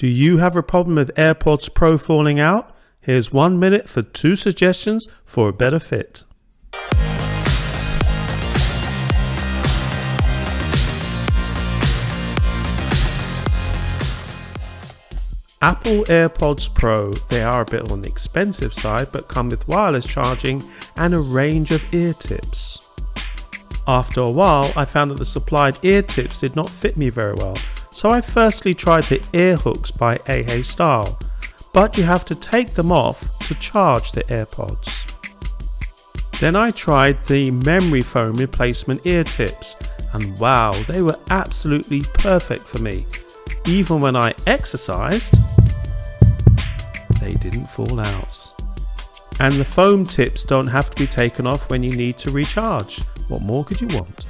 Do you have a problem with AirPods Pro falling out? Here's 1 minute for 2 suggestions for a better fit. Apple AirPods Pro, they are a bit on the expensive side but come with wireless charging and a range of ear tips. After a while I found that the supplied ear tips did not fit me very well, so I firstly tried the ear hooks by AHA Style, but you have to take them off to charge the AirPods. Then I tried the memory foam replacement ear tips, and wow, they were absolutely perfect for me. Even when I exercised, they didn't fall out. And the foam tips don't have to be taken off when you need to recharge. What more could you want?